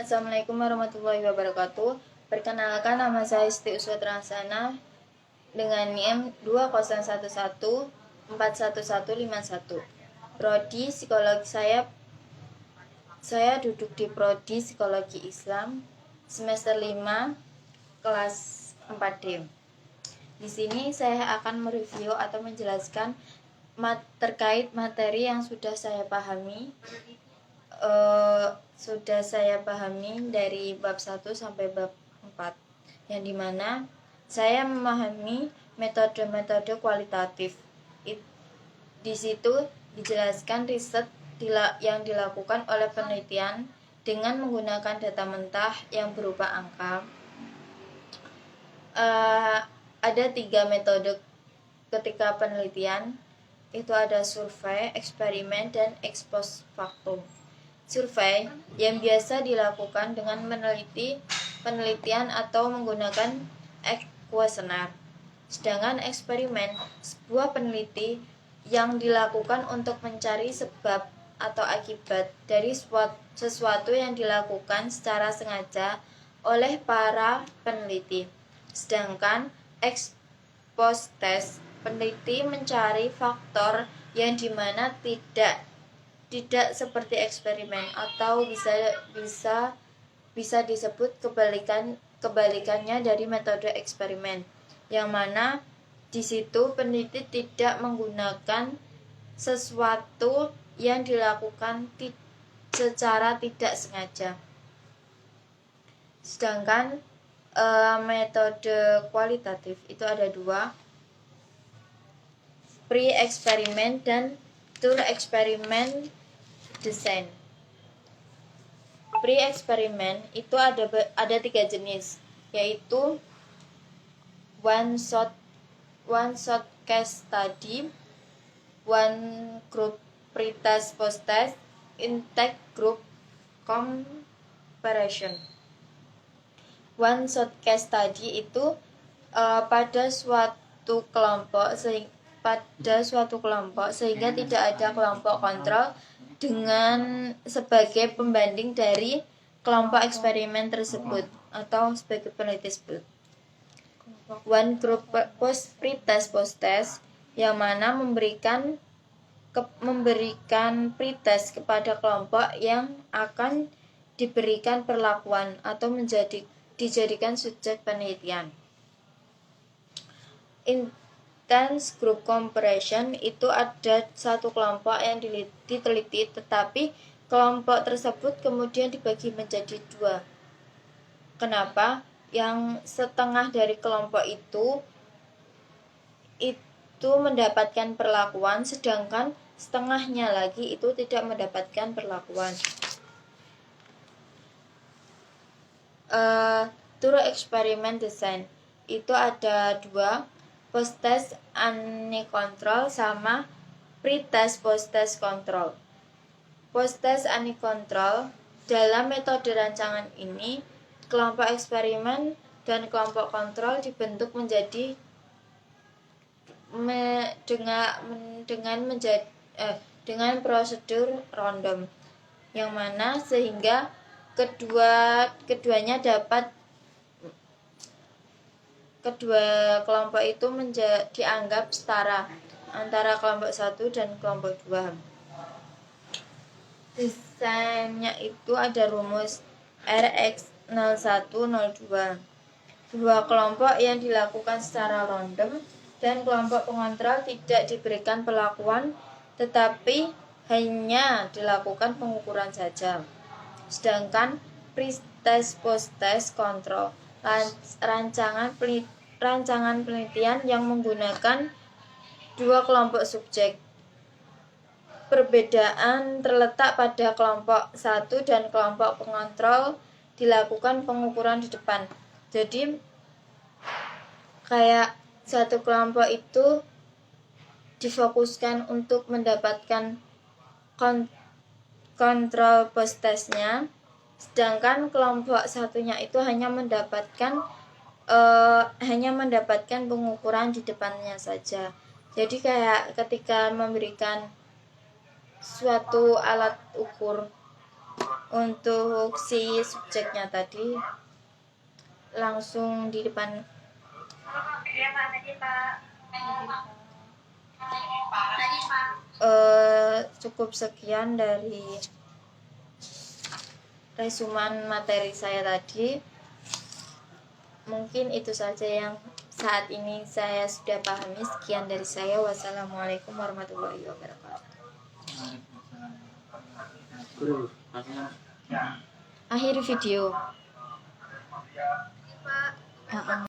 Assalamualaikum warahmatullahi wabarakatuh. Perkenalkan, nama saya Siti Uswat Rasana dengan NIM 201141151. Prodi psikologi saya duduk di Prodi Psikologi Islam semester 5 kelas 4D. Di sini saya akan mereview atau menjelaskan terkait materi yang sudah saya pahami dari bab 1 sampai bab 4, yang dimana saya memahami metode-metode kualitatif. Di situ dijelaskan riset yang dilakukan oleh penelitian dengan menggunakan data mentah yang berupa angka. Ada 3 metode ketika penelitian, itu ada survei, eksperimen, dan ex post factum. Survei yang biasa dilakukan dengan meneliti penelitian atau menggunakan kuesioner. Sedangkan eksperimen, sebuah peneliti yang dilakukan untuk mencari sebab atau akibat dari sesuatu yang dilakukan secara sengaja oleh para peneliti. Sedangkan ex post test, peneliti mencari faktor yang dimana tidak seperti eksperimen, atau bisa disebut kebalikannya dari metode eksperimen, yang mana di situ peneliti tidak menggunakan sesuatu yang dilakukan secara tidak sengaja. Sedangkan metode kualitatif itu ada 2, pre-eksperimen dan tour eksperimen design. Pre-eksperimen itu ada 3 jenis, yaitu one shot case study, one group pre-test post-test, intake group comparison. One shot case study itu pada suatu kelompok sehingga tidak ada kelompok kontrol dengan sebagai pembanding dari kelompok eksperimen tersebut atau sebagai peneliti tersebut. One group pre-test post-test yang mana memberikan pretest kepada kelompok yang akan diberikan perlakuan atau dijadikan subjek penelitian. Intense group comparison itu ada satu kelompok yang diteliti, tetapi kelompok tersebut kemudian dibagi menjadi 2. Kenapa? Yang setengah dari kelompok itu mendapatkan perlakuan, sedangkan setengahnya lagi itu tidak mendapatkan perlakuan. Tour experiment design itu ada 2, post-test unicontrol sama pre-test post-test control. Post-test unicontrol, dalam metode rancangan ini kelompok eksperimen dan kelompok kontrol dibentuk menjadi dengan prosedur random, yang mana sehingga kedua kelompok itu dianggap setara antara kelompok 1 dan kelompok 2. Desainnya itu ada rumus RX0102. 2 kelompok yang dilakukan secara random dan kelompok pengontrol tidak diberikan perlakuan, tetapi hanya dilakukan pengukuran saja. Sedangkan pre-test post-test control, rancangan penelitian yang menggunakan 2 kelompok subjek. Perbedaan terletak pada kelompok 1 dan kelompok pengontrol dilakukan pengukuran di depan. Jadi kayak satu kelompok itu difokuskan untuk mendapatkan kontrol post-testnya, sedangkan kelompok satunya itu hanya mendapatkan pengukuran di depannya saja. Jadi kayak ketika memberikan suatu alat ukur Untuk si subjeknya tadi langsung di depan. Cukup sekian dari resuman materi saya tadi. Mungkin itu saja yang saat ini saya sudah pahami. Sekian dari saya. Wassalamualaikum warahmatullahi wabarakatuh. Akhir video.